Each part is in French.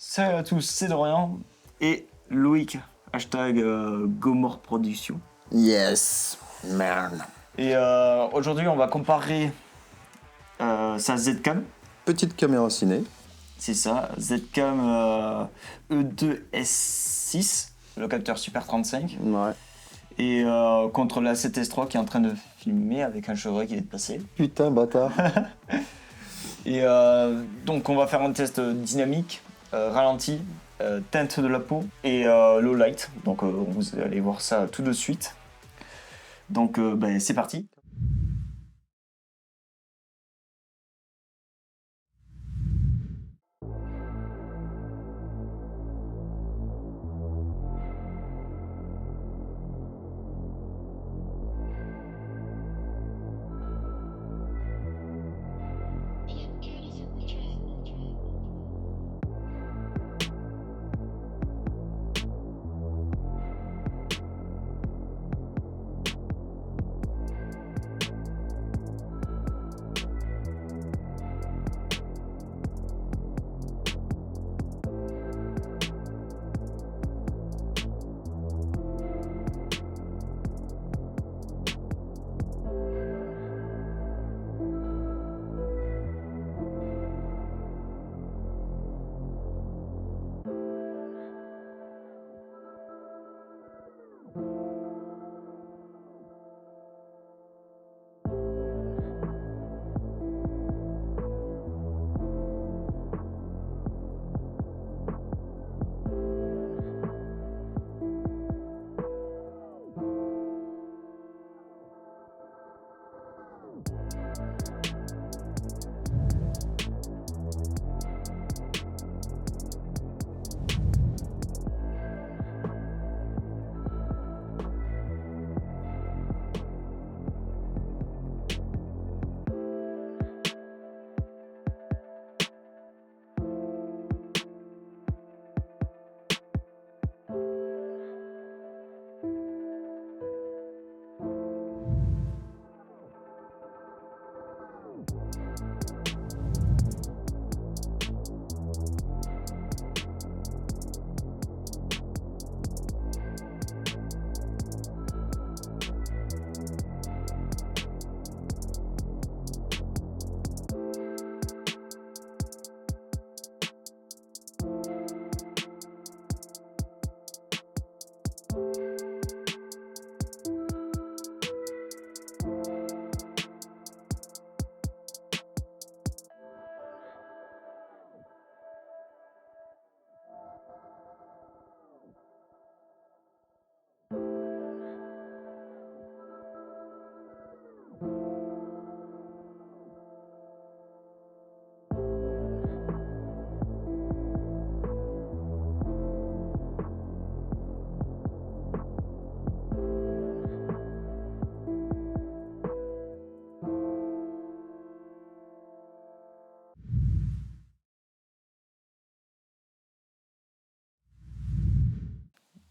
Salut à tous, c'est Dorian et Loïc, hashtag Gomorre Production. Yes, man. Et aujourd'hui, on va comparer sa Zcam. Petite caméra ciné. C'est ça, Zcam E2S6, le capteur Super 35. Ouais. Et contre la 7S3 qui est en train de filmer avec un chevreuil qui est passé. Putain, bâtard. Et donc, on va faire un test dynamique, ralenti, teinte de la peau et low light. Donc, vous allez voir ça tout de suite. Donc, c'est parti.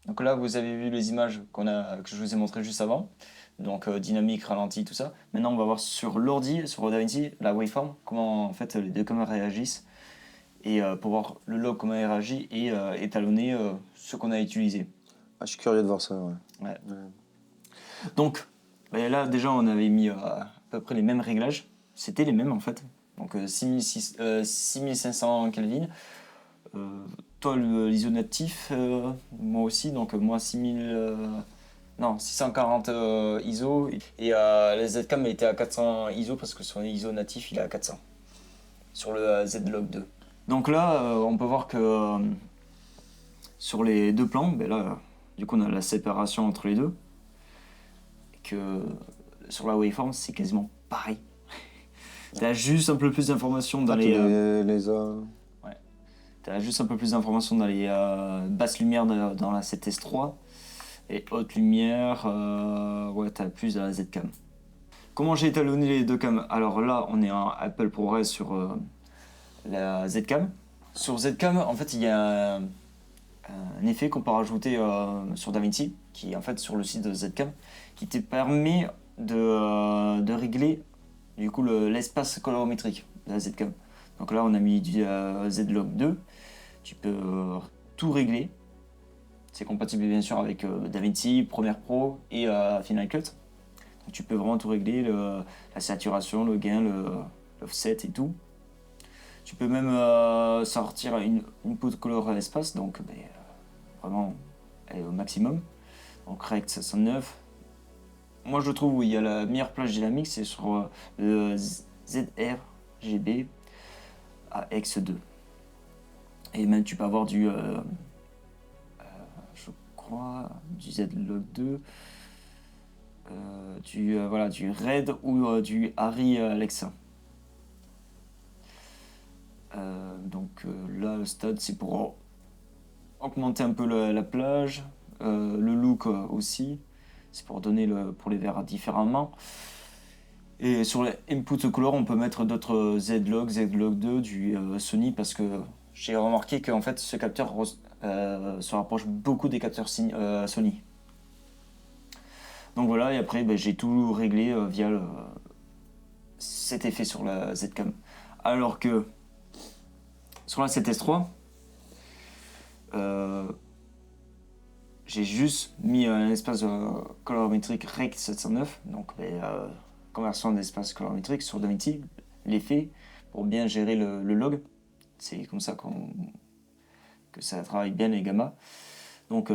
Donc là, vous avez vu les images que je vous ai montrées juste avant. Donc dynamique, ralenti, tout ça. Maintenant, on va voir sur l'ordi, sur DaVinci, la waveform, comment en fait les deux caméras réagissent. Et pour voir le log, comment il réagit et étalonner ce qu'on a utilisé. Ah, je suis curieux de voir ça, ouais. Ouais. Donc là, déjà, on avait mis à peu près les mêmes réglages. C'était les mêmes en fait. Donc 6500 Kelvin. Toi, l'ISO natif, moi aussi. Donc moi 640 ISO. Et la Zcam elle était à 400 ISO parce que son ISO natif il est à 400 sur le Z-Log 2. Donc là, on peut voir que sur les deux plans, là, du coup, on a la séparation entre les deux. Et que sur la waveform, c'est quasiment pareil. T'as juste un peu plus d'informations dans T'as juste un peu plus d'informations dans les basses lumières dans la 7S3 et haute lumière, t'as plus dans la Zcam. Comment j'ai étalonné les deux cams? Alors là, on est en Apple ProRes sur la Zcam. Sur Zcam, en fait, il y a un effet qu'on peut rajouter sur DaVinci, qui est en fait sur le site de Zcam, qui te permet de régler du coup l'espace colorimétrique de la Zcam. Donc là, on a mis du Z-Log 2. Tu peux tout régler. C'est compatible bien sûr avec DaVinci, Premiere Pro et Final Cut. Donc, tu peux vraiment tout régler, la saturation, le gain, l'offset et tout. Tu peux même sortir une input color espace, donc vraiment elle est au maximum. Donc Rect 709. Moi je trouve où il y a la meilleure plage dynamique, c'est sur le ZRGB AX2. Et même tu peux avoir je crois, du Z-Log 2, du RED ou du Arri Alexa. Là, le stade, c'est pour augmenter un peu la plage, le look aussi. C'est pour donner pour les verres différemment. Et sur les input color, on peut mettre d'autres Z-Log, Z-Log 2 du Sony parce que j'ai remarqué qu'en fait ce capteur se rapproche beaucoup des capteurs Sony. Donc voilà, et après j'ai tout réglé via cet effet sur la Z-Cam. Alors que sur la 7S3, j'ai juste mis un espace colorimétrique Rec 709, donc conversion d'espace colorimétrique sur DaVinci, l'effet pour bien gérer le log. C'est comme ça que ça travaille bien les gammas. Donc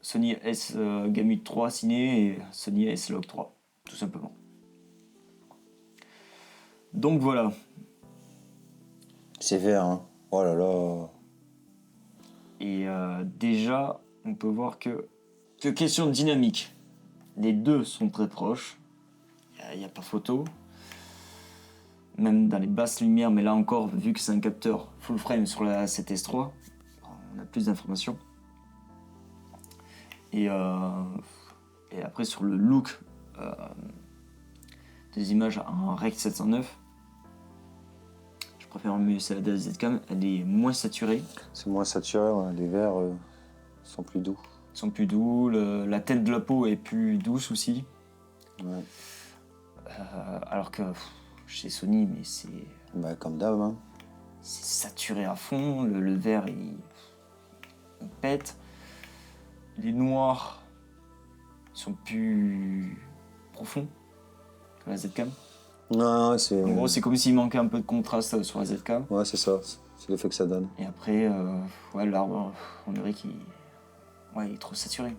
Sony S Gamut 3 Ciné et Sony S Log 3, tout simplement. Donc voilà. C'est vert, hein. Oh là là. Et déjà, on peut voir que question de dynamique, les deux sont très proches. Il n'y a pas photo. Même dans les basses lumières, mais là encore, vu que c'est un capteur full frame sur la 7S3, on a plus d'informations. Et après, sur le look des images en Rec 709, je préfère mieux celle de la Z-Cam, elle est moins saturée. C'est moins saturé, ouais. Les verts sont plus doux. Ils sont plus doux, la tête de la peau est plus douce aussi. Ouais. Alors que chez Sony, mais c'est Comme d'hab, hein. c'est saturé à fond, le vert il pète. Les noirs sont plus profonds que la Z-Cam. Non, c'est... En gros, c'est comme s'il manquait un peu de contraste sur la Z-Cam. Ouais, c'est ça. C'est l'effet que ça donne. Et après, l'arbre, on dirait qu'il est trop saturé.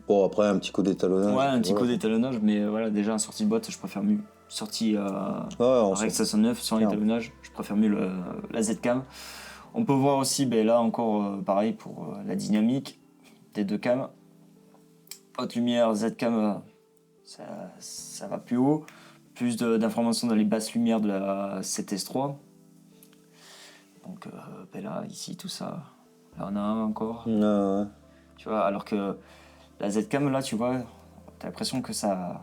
Bon, après, un petit coup d'étalonnage. Ouais, un petit voilà. coup d'étalonnage, mais voilà, déjà en sortie de boîte, je préfère mieux. Sortie avec 509 sans étalonnage, je préfère mieux la Z-Cam. On peut voir aussi, là encore, pareil pour la dynamique des deux cams. Haute lumière, Z-Cam, ça va plus haut. Plus d'informations dans les basses lumières de la 7S3. Donc là, ici, tout ça. Là, on a un encore. Ouais. Tu vois, alors que la Z-Cam, là, tu vois, t'as l'impression que ça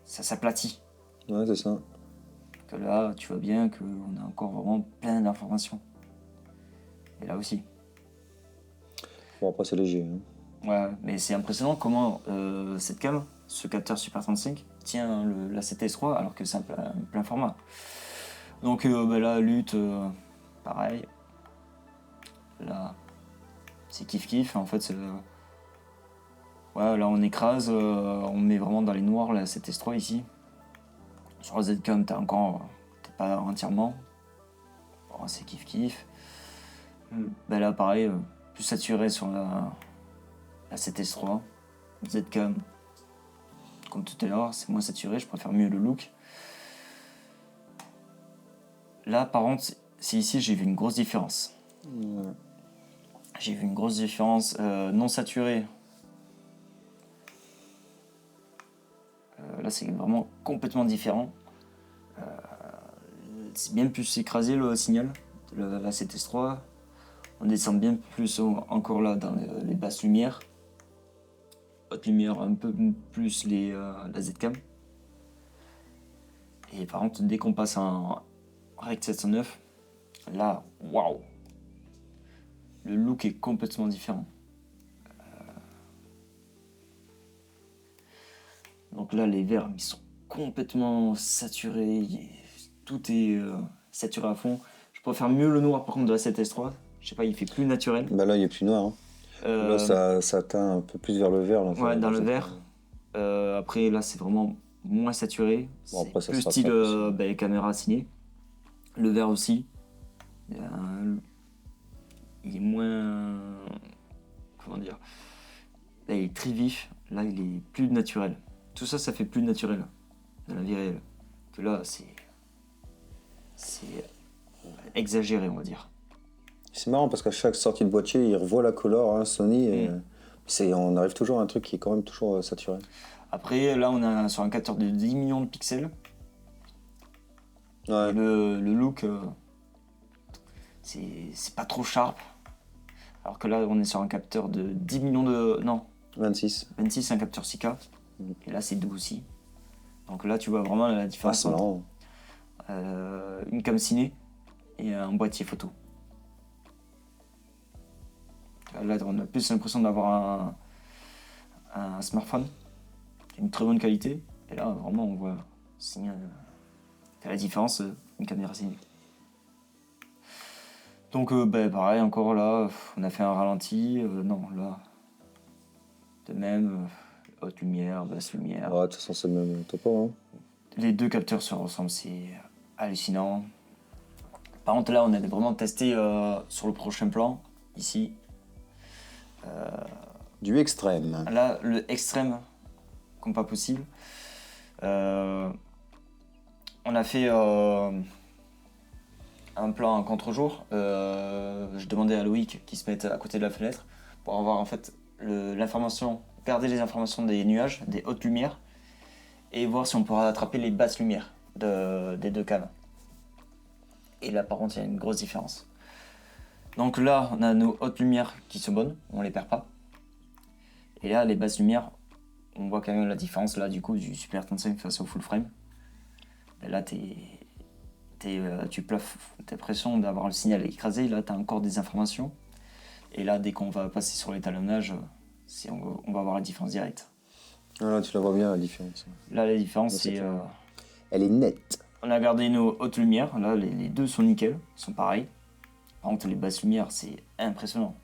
s'aplatit. Ouais, c'est ça. Que là, tu vois bien qu'on a encore vraiment plein d'informations. Et là aussi. Bon, après, c'est léger. Hein. Ouais, mais c'est impressionnant comment cette cam, ce capteur Super 35, tient la 7S3 alors que c'est un plein format. Donc là, lutte, pareil. Là, c'est kiff-kiff. En fait, là, on écrase, on met vraiment dans les noirs la 7S3 ici. Sur la Z-Cam, t'es pas entièrement. Bon, c'est kiff-kiff. Là, pareil, plus saturé sur la 7S3. Z-Cam, comme tout à l'heure, c'est moins saturé, je préfère mieux le look. Là, par contre, c'est ici j'ai vu une grosse différence. Ouais. J'ai vu une grosse différence non saturée. Là, c'est vraiment complètement différent. C'est bien plus écrasé le signal de la 7S3. On descend bien plus encore là dans les basses lumières. Haute lumière, un peu plus la Z-Cam. Et par contre, dès qu'on passe en Rec 709, là, waouh! Le look est complètement différent. Donc là, les verts, ils sont complètement saturés. Tout est saturé à fond. Je préfère mieux le noir par contre de la 7S3. Je sais pas, il fait plus naturel. Bah là, il est plus noir. Hein. Là, ça teint un peu plus vers le vert. Là, ouais, dans le vert. Après, là, c'est vraiment moins saturé. Bon, après, ça plus se style rattrape aussi. caméra ciné. Le vert aussi. Il est moins... Comment dire? Là, il est très vif. Là, il est plus naturel. Tout ça, ça fait plus naturel dans la vie réelle. Que là, c'est exagéré, on va dire. C'est marrant parce qu'à chaque sortie de boîtier, ils revoient la couleur, hein, Sony. Et, on arrive toujours à un truc qui est quand même toujours saturé. Après, là, on est sur un capteur de 10 millions de pixels. Ouais. Et le look, c'est pas trop sharp. Alors que là, on est sur un capteur de 10 millions de... Non, 26. 26, c'est un capteur 6K. Et là, c'est doux aussi. Donc là, tu vois vraiment la différence Ah, c'est entre marrant. une cam ciné et un boîtier photo. Là, on a plus l'impression d'avoir un smartphone d'une très bonne qualité. Et là, vraiment, on voit la différence d'une caméra ciné. Donc, pareil, encore là, on a fait un ralenti. Non, là, de même, haute lumière, basse lumière. Ouais, de toute façon, c'est le même topo. Hein. Les deux capteurs se ressemblent, c'est hallucinant. Par contre, là, on a vraiment testé sur le prochain plan, ici. Du extrême. Là, le extrême, comme pas possible. On a fait un plan en contre-jour. Je demandais à Loïc qu'il se mette à côté de la fenêtre pour avoir en fait l'information, garder les informations des nuages, des hautes lumières, et voir si on pourra attraper les basses lumières des deux cams. Et là, par contre, il y a une grosse différence. Donc là, on a nos hautes lumières qui sont bonnes, on les perd pas. Et là, les basses lumières, on voit quand même la différence là du coup du Super 35 face au full frame. Et là, tu places, t'as l'impression d'avoir le signal écrasé. Là, tu as encore des informations. Et là, dès qu'on va passer sur l'étalonnage, on va avoir la différence directe. Ah, là, tu la vois bien, la différence. Là, la différence, c'est... Elle est nette. On a gardé nos hautes lumières. Là, les deux sont nickel, sont pareils. Par contre, les basses lumières, c'est impressionnant.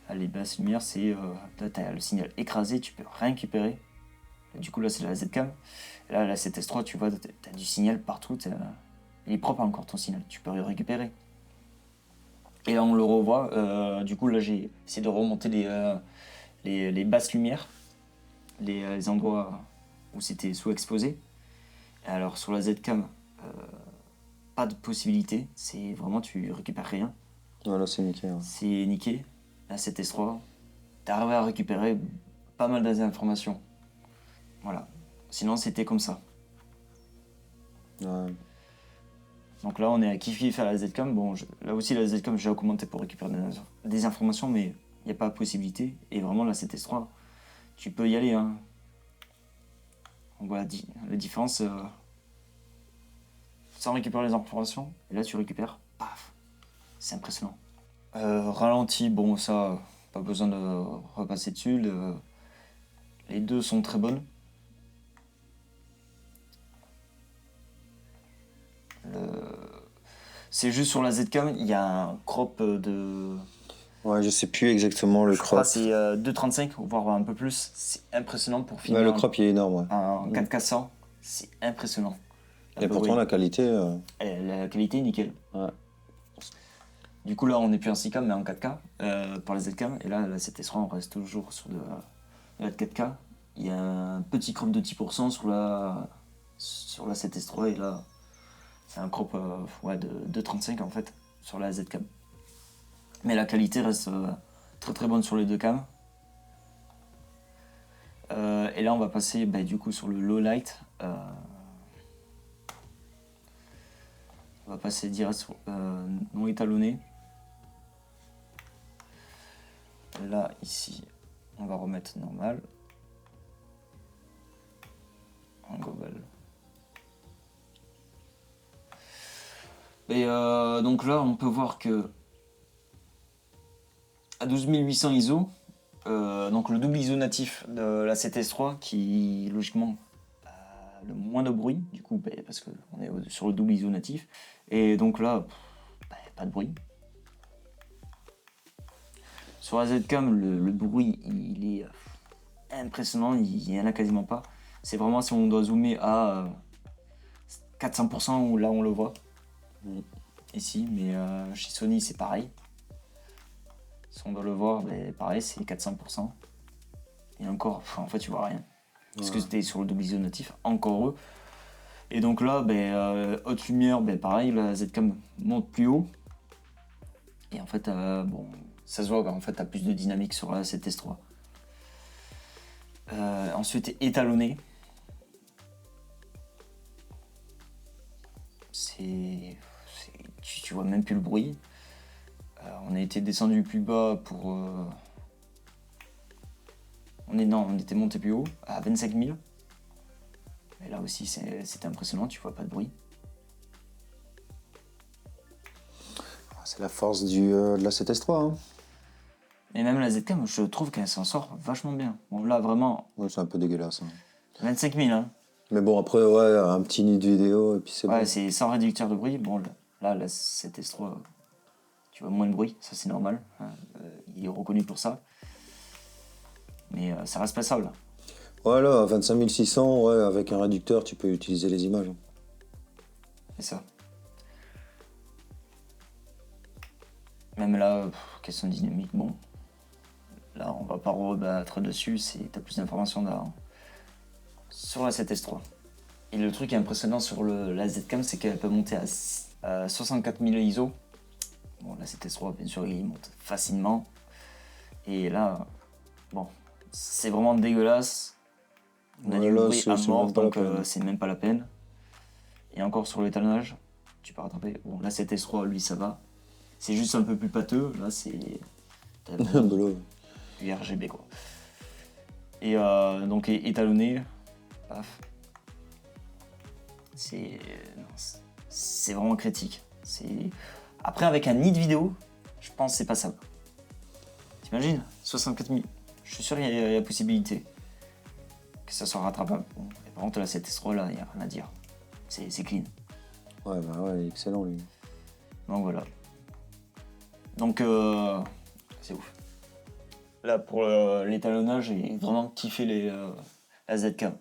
Là, les basses lumières, c'est... là, tu as le signal écrasé, tu peux rien récupérer. Là, du coup, là, c'est la Z-Cam. Et là, la 7S3, tu vois, tu as du signal partout. Il est propre encore, ton signal. Tu peux le récupérer. Et là, on le revoit. Du coup, là, j'ai essayé de remonter les basses lumières. Les endroits où c'était sous-exposé. Alors, sur la Z-Cam, pas de possibilité. C'est vraiment, tu récupères rien. Voilà, c'est nickel. Hein. C'est niqué. La 7S3, t'arrives à récupérer pas mal d'informations. Voilà. Sinon, c'était comme ça. Ouais. Donc là, on est à kiff à la Z-Cam. Bon, là aussi, la Z-Cam, j'ai augmenté pour récupérer des informations, mais il n'y a pas de possibilité. Et vraiment, la 7S3, tu peux y aller. Hein. On voit la différence sans récupérer les informations. Et là, tu récupères. Paf. C'est impressionnant. Ralenti, bon, ça, pas besoin de repasser dessus. Les deux sont très bonnes. C'est juste sur la Z-Cam, il y a un crop de... Ouais, je sais plus exactement le Je crois crop. c'est 2,35, voire un peu plus. C'est impressionnant pour finir. Ouais, le crop, il est énorme. Ouais. Un 4K 100, c'est impressionnant. Et pourtant, la qualité... La qualité est nickel. Ouais. Du coup, là, on n'est plus en 6K, mais en 4K pour la Z-Cam. Et là, la 7S3, on reste toujours sur de la 4K. Il y a un petit crop de 10% sur la 7S3. Et là, c'est un crop de 2,35 en fait, sur la Z-Cam. Mais la qualité reste très très bonne sur les deux cams. Et là, on va passer du coup sur le low light. On va passer direct sur non étalonné. Là, ici, on va remettre normal. En global. Et donc là, on peut voir que à 12800 ISO, donc le double ISO natif de la 7S3 qui logiquement a le moins de bruit, du coup, parce qu'on est sur le double ISO natif. Et donc là, pas de bruit. Sur la Zcam, le bruit, il est impressionnant, il n'y en a quasiment pas. C'est vraiment si on doit zoomer à 400% où là on le voit. Ici, mais chez Sony c'est pareil. Si on doit le voir, ben, pareil, c'est 400%. Et encore, en fait, tu vois rien. Parce que c'était sur le double ISO natif, encore eux. Et donc là, haute lumière, pareil, la Zcam monte plus haut. Et en fait, bon, ça se voit qu'en fait, tu as plus de dynamique sur la 7S3. Ensuite, étalonné. Tu vois même plus le bruit. On a été descendu plus bas pour... on était monté plus haut, à 25 000. Et là aussi, c'est impressionnant, tu vois pas de bruit. C'est la force de la 7S3. Hein. Et même la Zcam, je trouve qu'elle s'en sort vachement bien. Bon, là, vraiment... Ouais, c'est un peu dégueulasse. Hein. 25 000, hein. Mais bon, après, ouais, un petit nid de vidéo, et puis c'est bon. Ouais, c'est sans réducteur de bruit. Bon, là, la 7S3, tu vois moins de bruit, ça c'est normal. Hein. Il est reconnu pour ça. Mais ça reste passable. Voilà, à 25 600, ouais, avec un réducteur, tu peux utiliser les images. C'est ça. Même là, question dynamique, bon. Là, on va pas rebattre dessus, t'as plus d'informations sur la 7S3. Et le truc qui est impressionnant sur la Zcam, c'est qu'elle peut monter à 64 000 ISO. Bon, la 7S3, bien sûr, il monte facilement. Et là, bon, c'est vraiment dégueulasse. On a du bruit à mort, donc c'est même pas la peine. Et encore sur l'étalonnage, tu peux rattraper. Bon, la 7S3, lui, ça va. C'est juste un peu plus pâteux. Là, c'est... du RGB, quoi. Et donc, étalonné, paf. C'est vraiment critique. Après, avec un nid de vidéo, je pense que c'est passable. T'imagines 64 000. Je suis sûr qu'il y a possibilité que ça soit rattrapable. Bon, et par contre, là, cette S3 là, il n'y a rien à dire. C'est clean. Ouais, il est excellent, lui. Donc voilà. Donc, c'est ouf. Là, pour l'étalonnage, j'ai vraiment kiffé la Zcam.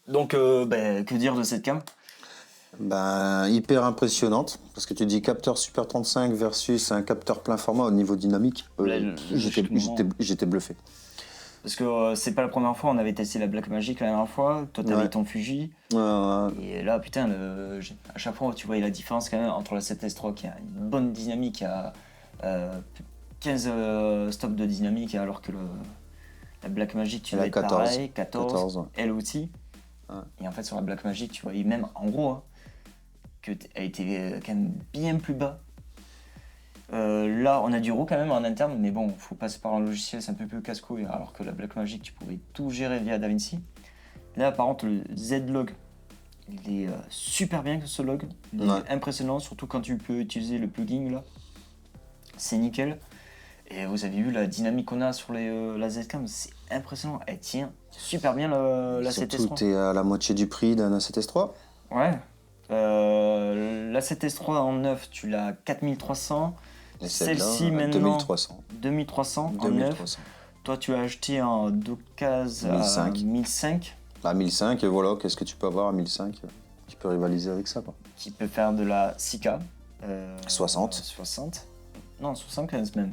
Donc, que dire de cette cam? Hyper impressionnante, parce que tu dis capteur Super 35 versus un capteur plein format au niveau dynamique. J'étais bluffé. Parce que c'est pas la première fois, on avait testé la Blackmagic la dernière fois, toi t'avais ton Fuji. Et là, putain, à chaque fois, tu vois la différence quand même entre la 7S3 qui a une bonne dynamique, qui a 15 stops de dynamique, alors que la Blackmagic, tu vois, 14, pareil, 14 ouais. Elle aussi. Ouais. Et en fait, sur la Blackmagic, tu vois, même en gros, hein, qu'elle était quand même bien plus bas. Là, on a du RAW quand même en interne, mais bon, faut passer par un logiciel, c'est un peu plus casse-couille, alors que la Blackmagic, tu pouvais tout gérer via DaVinci. Là, par contre, le Z-Log, il est super bien, ce log. Il est impressionnant, surtout quand tu peux utiliser le plugin, là. C'est nickel. Et vous avez vu la dynamique qu'on a sur la Zcam, c'est impressionnant. Elle tient super bien la 7S3. Surtout, t'es à la moitié du prix d'un 7S3. Ouais. La 7S3 en neuf, tu l'as 4300. Et celle-ci maintenant 2300. 2300 en neuf. Toi, tu as acheté en d'occasion à 1005. À 1005, et voilà, qu'est-ce que tu peux avoir à 1005? Tu peux rivaliser avec ça, quoi. Qui peut faire de la 6K. 60. Non, 75 même.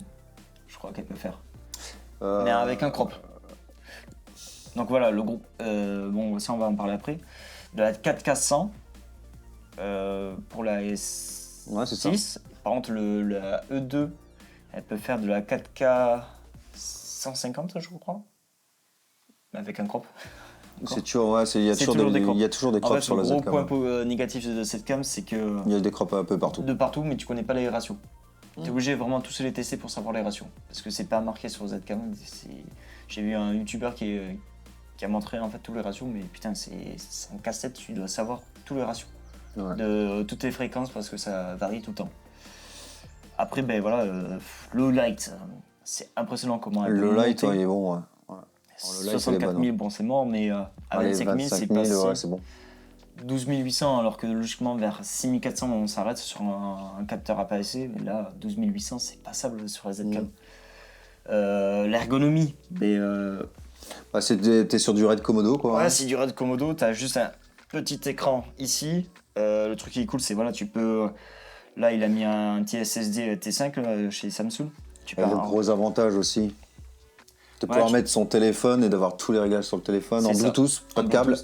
Je crois qu'elle peut faire. Mais avec un crop. Donc voilà, le groupe. Bon, ça, on va en parler après. De la 4K100 pour la S6. Ouais, c'est ça. Par contre, la E2, elle peut faire de la 4K 150, je crois. Mais avec un crop. C'est toujours, il y a toujours des crops sur la Zcam. Le gros point négatif de cette cam, c'est que... Il y a des crops un peu partout. De partout, mais tu connais pas les ratios. T'es obligé vraiment tous les tester pour savoir les ratios. Parce que c'est pas marqué sur Zcam. J'ai vu un YouTuber qui a montré en fait tous les ratios, mais putain, c'est un casse-tête, tu dois savoir tous les ratios. Ouais. De toutes les fréquences, parce que ça varie tout le temps. Après, le light, c'est impressionnant comment elle peut le light, monter. il est bon, ouais. le Lite, 64 000, bon, c'est mort, mais à Allez, 25 000, c'est 000, passé. ouais, c'est bon. 12 800, alors que logiquement, vers 6 400, on s'arrête sur un capteur APS-C. Mais là, 12 800, c'est passable sur la Z-Cam. L'ergonomie, Bah, t'es sur du Red Komodo, quoi. ouais, c'est du Red Komodo. T'as juste un petit écran ici. Le truc qui est cool, c'est voilà, tu peux. Là, il a mis un petit SSD T5 là, chez Samsung. Tu Et le gros avantage aussi, de pouvoir mettre son téléphone et d'avoir tous les réglages sur le téléphone en Bluetooth, pas de câble.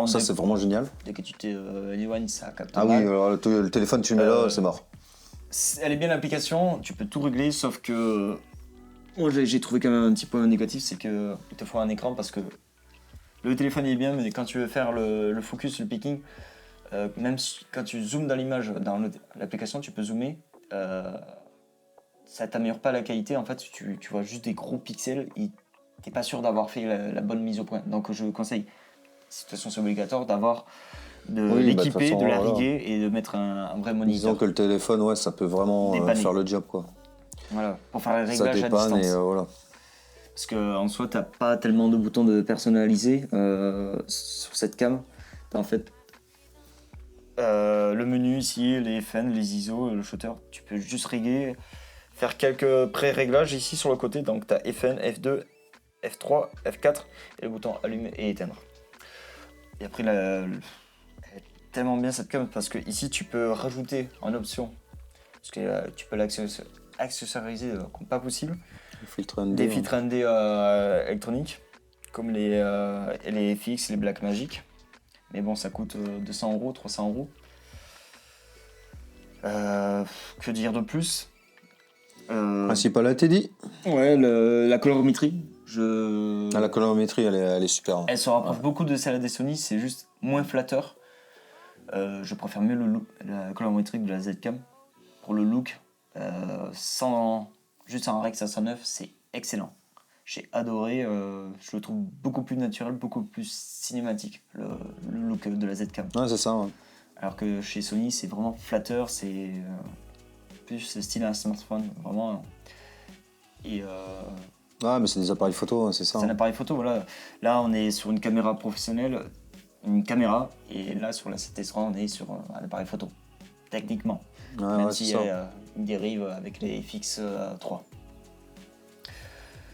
Ça, c'est vraiment génial. Dès que tu t'éloignes, ça capte. Ah mal. oui, alors le téléphone, tu le mets là, c'est mort. Elle est bien l'application, tu peux tout régler, sauf que. Moi, j'ai trouvé quand même un petit point négatif, c'est qu'il te faut un écran parce que le téléphone il est bien, mais quand tu veux faire le focus, le picking, même quand tu zoomes dans l'image, dans l'application, tu peux zoomer. Ça t'améliore pas la qualité, en fait, tu vois juste des gros pixels et t'es pas sûr d'avoir fait la bonne mise au point. Donc je conseille, de toute façon c'est obligatoire, l'équiper, de l'arriguer et de mettre un vrai moniteur. Disons que le téléphone, ouais, ça peut vraiment faire le job, quoi. Voilà, pour faire les réglages à distance. Et voilà. Parce qu'en soi, t'as pas tellement de boutons de personnaliser sur cette cam. T'as en fait le menu ici, les FN, les ISO, le shutter. Tu peux juste régler, faire quelques pré-réglages ici sur le côté. Donc t'as FN, F2, F3, F4 et le bouton allumer et éteindre. Et après, elle est tellement bien cette cam parce que ici tu peux rajouter en option, parce que tu peux l'accessoriser comme pas possible. Des filtres ND électroniques comme les FX, les Blackmagic. Mais bon, ça coûte 200 €, 300 €. Que dire de plus Principal a été dit. Ouais, la colorimétrie. La colorimétrie, elle est super. Elle se rapproche beaucoup de celle des Sony, c'est juste moins flatteur. Je préfère mieux la colorimétrie de la Z-Cam. Pour le look, juste un Rec 509, c'est excellent. J'ai adoré, je le trouve beaucoup plus naturel, beaucoup plus cinématique, le look de la Z-Cam. Ouais, c'est ça, ouais. Alors que chez Sony, c'est vraiment flatteur, c'est plus style un smartphone, vraiment. Et mais c'est des appareils photo, c'est ça. C'est un appareil photo, voilà. Là, on est sur une caméra professionnelle, et là, sur la 7S3, on est sur un appareil photo, techniquement. Même s'il y a une dérive avec les FX3.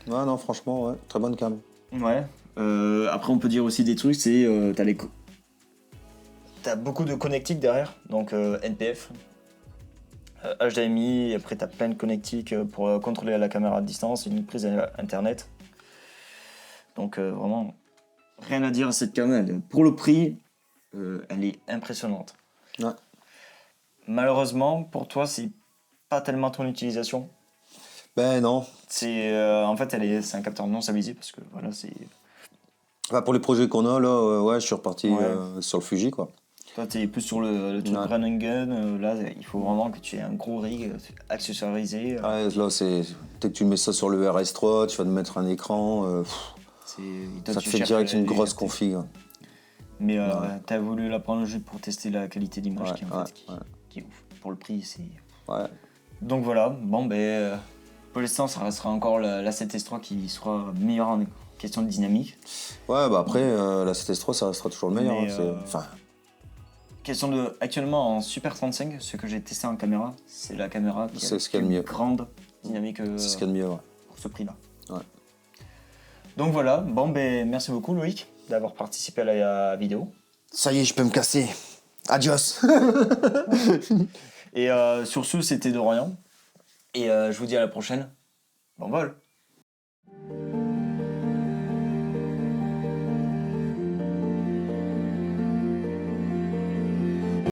Ouais, non, franchement, ouais, très bonne cam. Ouais. Après, on peut dire aussi des trucs, c'est t'as beaucoup de connectiques derrière, donc NPF, HDMI, et après t'as plein de connectiques pour contrôler la caméra à distance, une prise internet. Donc vraiment, rien à dire à cette caméra. Pour le prix, elle est impressionnante. Ouais. Malheureusement, pour toi, c'est pas tellement ton utilisation. Ben non. En fait, c'est un capteur non stabilisé parce que voilà, c'est. Enfin, pour les projets qu'on a là, je suis reparti sur le Fuji, quoi. Toi, t'es plus sur le truc run and gun. Là, il faut vraiment que tu aies un gros rig accessorisé. Ouais, là, dès que tu mets ça sur le RS3, tu vas te mettre un écran. Ça te fait direct une grosse config. Mais t'as voulu la prendre juste pour tester la qualité d'image qui est ouf. Pour le prix, c'est. Ouais. Donc voilà, bon, pour l'instant, ça restera encore la 7S3 qui sera meilleure en question de dynamique. Ouais, bah après, la 7S3, ça restera toujours le meilleur. Question de. Actuellement, en Super 35, ce que j'ai testé en caméra, c'est la caméra qui a une grande dynamique c'est ce qu'il y a de mieux, pour ce prix-là. Ouais. Donc voilà, bon, merci beaucoup, Loïc, d'avoir participé à la vidéo. Ça y est, je peux me casser. Adios. Et sur ce, c'était Dorian. Et je vous dis à la prochaine. Bon vol.